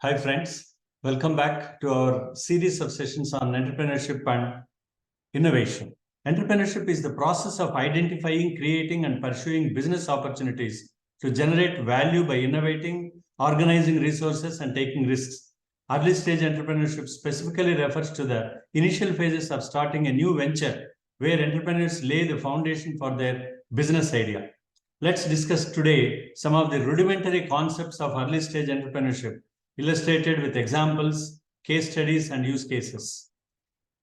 Hi friends, welcome back to our series of sessions on entrepreneurship and innovation. Entrepreneurship is the process of identifying, creating and pursuing business opportunities to generate value by innovating, organizing resources and taking risks. Early stage entrepreneurship specifically refers to the initial phases of starting a new venture where entrepreneurs lay the foundation for their business idea. Let's discuss today some of the rudimentary concepts of early stage entrepreneurship, illustrated with examples, case studies, and use cases.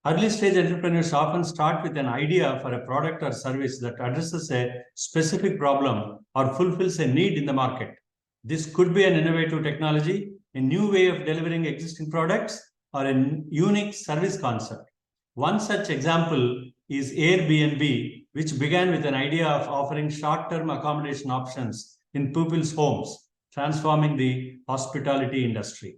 Early stage entrepreneurs often start with an idea for a product or service that addresses a specific problem or fulfills a need in the market. This could be an innovative technology, a new way of delivering existing products, or a unique service concept. One such example is Airbnb, which began with an idea of offering short-term accommodation options in people's homes, transforming the hospitality industry.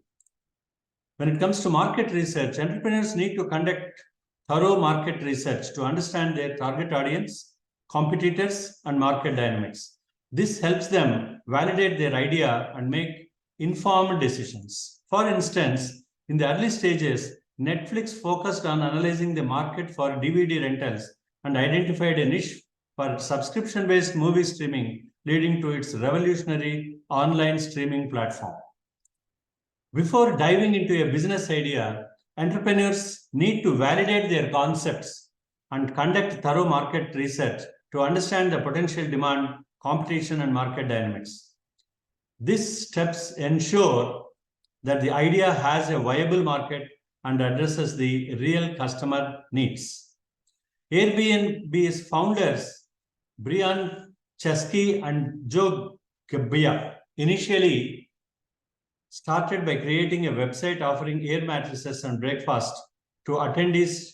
When it comes to market research, entrepreneurs need to conduct thorough market research to understand their target audience, competitors, and market dynamics. This helps them validate their idea and make informed decisions. For instance, in the early stages, Netflix focused on analyzing the market for DVD rentals and identified a niche for subscription-based movie streaming, leading to its revolutionary online streaming platform. Before diving into a business idea, entrepreneurs need to validate their concepts and conduct thorough market research to understand the potential demand, competition, and market dynamics. These steps ensure that the idea has a viable market and addresses the real customer needs. Airbnb's founders, Brian Chesky and Joe Gebbia, initially started by creating a website offering air mattresses and breakfast to attendees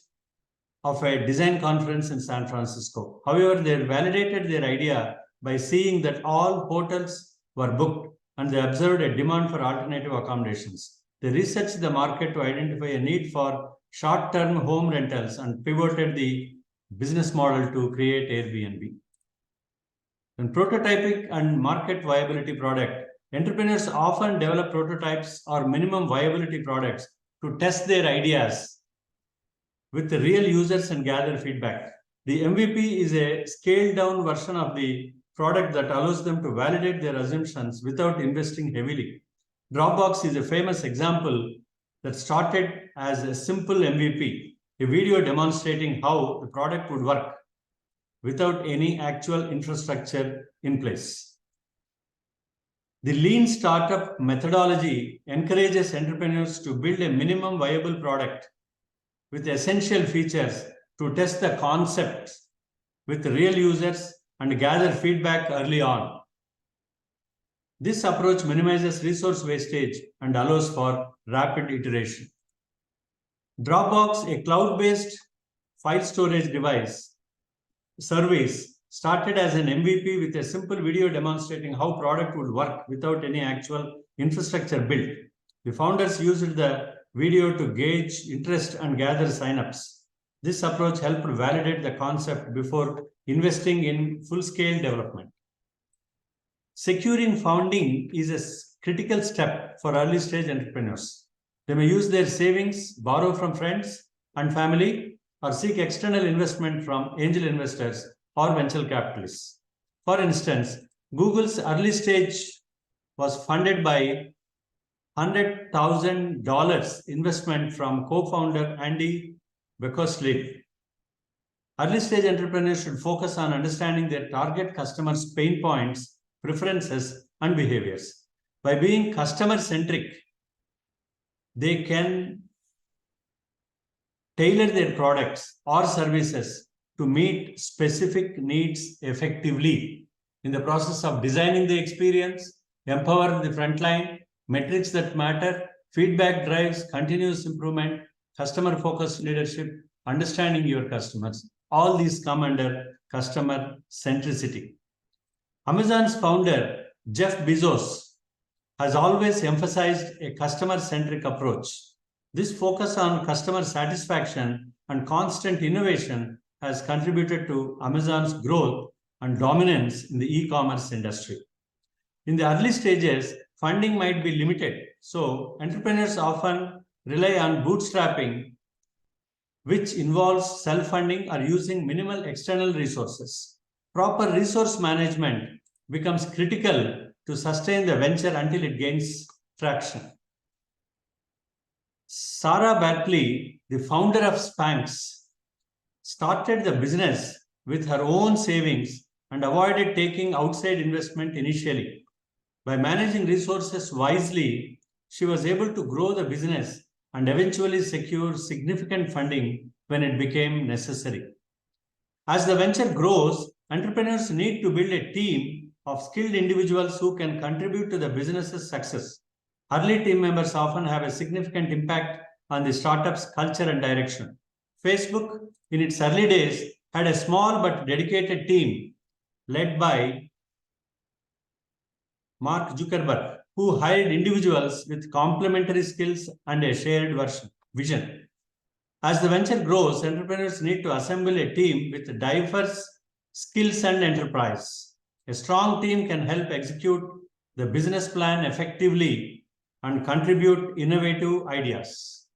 of a design conference in San Francisco. However, they validated their idea by seeing that all hotels were booked and they observed a demand for alternative accommodations. They researched the market to identify a need for short-term home rentals and pivoted the business model to create Airbnb. In prototyping and market viability product, entrepreneurs often develop prototypes or minimum viability products to test their ideas with the real users and gather feedback. The MVP is a scaled-down version of the product that allows them to validate their assumptions without investing heavily. Dropbox is a famous example that started as a simple MVP, a video demonstrating how the product would work without any actual infrastructure in place. The lean startup methodology encourages entrepreneurs to build a minimum viable product with essential features to test the concepts with real users and gather feedback early on. This approach minimizes resource wastage and allows for rapid iteration. Dropbox, a cloud-based file storage device service, started as an MVP with a simple video demonstrating how product would work without any actual infrastructure built. The founders used the video to gauge interest and gather signups. This approach helped validate the concept before investing in full-scale development. Securing funding is a critical step for early-stage entrepreneurs. They may use their savings, borrow from friends and family, or seek external investment from angel investors or venture capitalists. For instance, Google's early stage was funded by $100,000 investment from co-founder Andy Beckosleep. Early stage entrepreneurs should focus on understanding their target customers' pain points, preferences, and behaviors. By being customer-centric, they can tailor their products or services to meet specific needs effectively. In the process of designing the experience, empower the frontline, metrics that matter, feedback drives, continuous improvement, customer-focused leadership, understanding your customers. All these come under customer centricity. Amazon's founder, Jeff Bezos, has always emphasized a customer-centric approach. This focus on customer satisfaction and constant innovation has contributed to Amazon's growth and dominance in the e-commerce industry. In the early stages, funding might be limited, So entrepreneurs often rely on bootstrapping, which involves self-funding or using minimal external resources. Proper resource management becomes critical to sustain the venture until it gains traction. Sarah Barkley, the founder of Spanx, started the business with her own savings and avoided taking outside investment initially. By managing resources wisely, she was able to grow the business and eventually secure significant funding when it became necessary. As the venture grows, entrepreneurs need to build a team of skilled individuals who can contribute to the business's success. Early team members often have a significant impact on the startup's culture and direction. Facebook, in its early days, had a small but dedicated team led by Mark Zuckerberg, who hired individuals with complementary skills and a shared vision. As the venture grows, entrepreneurs need to assemble a team with diverse skills and enterprise. A strong team can help execute the business plan effectively and contribute innovative ideas.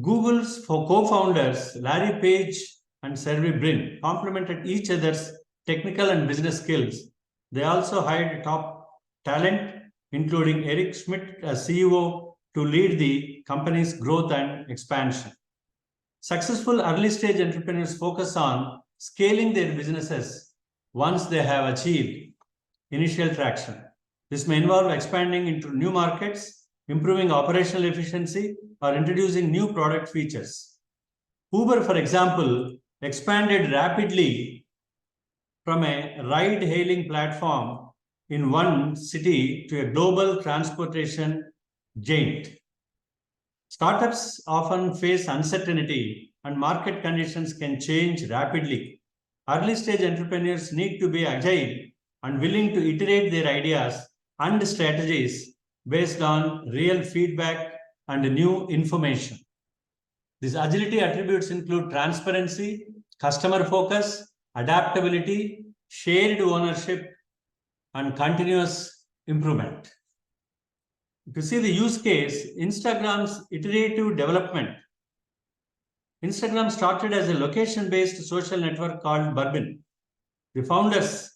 Google's co-founders, Larry Page and Sergey Brin, complemented each other's technical and business skills. They also hired top talent, including Eric Schmidt as CEO, to lead the company's growth and expansion. Successful early-stage entrepreneurs focus on scaling their businesses once they have achieved initial traction. This may involve expanding into new markets, improving operational efficiency, or introducing new product features. Uber, for example, expanded rapidly from a ride-hailing platform in one city to a global transportation giant. Startups often face uncertainty and market conditions can change rapidly. Early-stage entrepreneurs need to be agile and willing to iterate their ideas and strategies based on real feedback and new information. These agility attributes include transparency, customer focus, adaptability, shared ownership, and continuous improvement. If you see the use case, Instagram's iterative development. Instagram started as a location-based social network called Bourbon. The founders,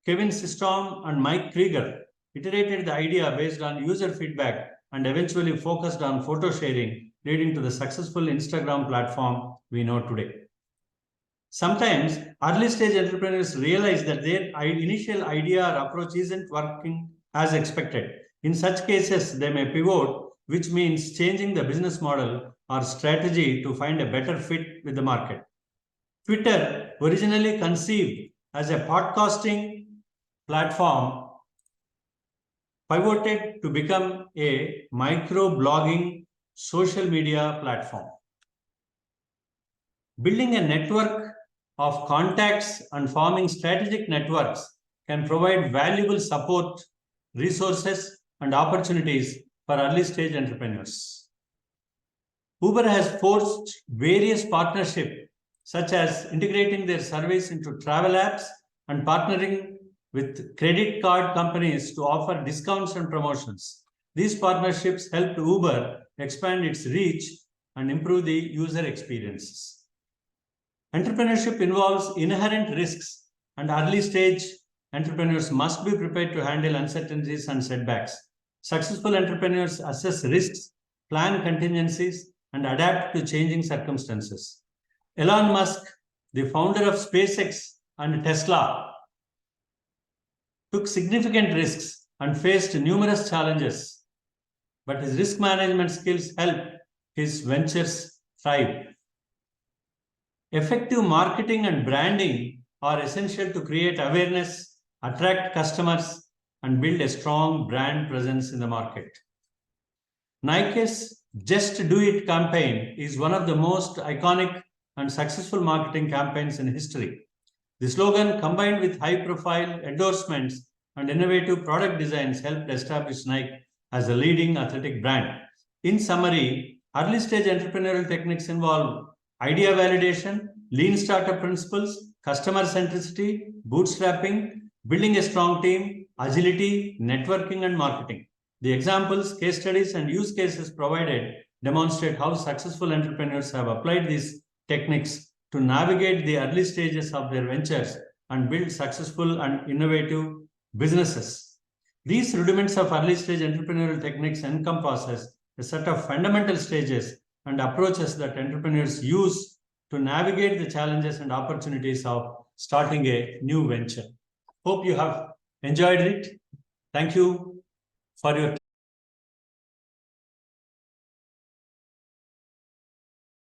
Kevin Systrom and Mike Krieger, iterated the idea based on user feedback and eventually focused on photo sharing, leading to the successful Instagram platform we know today. Sometimes early-stage entrepreneurs realize that their initial idea or approach isn't working as expected. In such cases, they may pivot, which means changing the business model or strategy to find a better fit with the market. Twitter, originally conceived as a podcasting platform, pivoted to become a micro-blogging social media platform. Building a network of contacts and forming strategic networks can provide valuable support, resources, and opportunities for early-stage entrepreneurs. Uber has forged various partnerships, such as integrating their service into travel apps and partnering with credit card companies to offer discounts and promotions. These partnerships helped Uber expand its reach and improve the user experiences. Entrepreneurship involves inherent risks, and early-stage entrepreneurs must be prepared to handle uncertainties and setbacks. Successful entrepreneurs assess risks, plan contingencies, and adapt to changing circumstances. Elon Musk, the founder of SpaceX and Tesla, took significant risks and faced numerous challenges, but his risk management skills helped his ventures thrive. Effective marketing and branding are essential to create awareness, attract customers, and build a strong brand presence in the market. Nike's Just Do It campaign is one of the most iconic and successful marketing campaigns in history. The slogan, combined with high-profile endorsements and innovative product designs, helped establish Nike as a leading athletic brand. In summary, early-stage entrepreneurial techniques involve idea validation, lean startup principles, customer centricity, bootstrapping, building a strong team, agility, networking, and marketing. The examples, case studies, and use cases provided demonstrate how successful entrepreneurs have applied these techniques to navigate the early stages of their ventures and build successful and innovative businesses. These rudiments of early stage entrepreneurial techniques encompasses a set of fundamental stages and approaches that entrepreneurs use to navigate the challenges and opportunities of starting a new venture. Hope you have enjoyed it. Thank you for your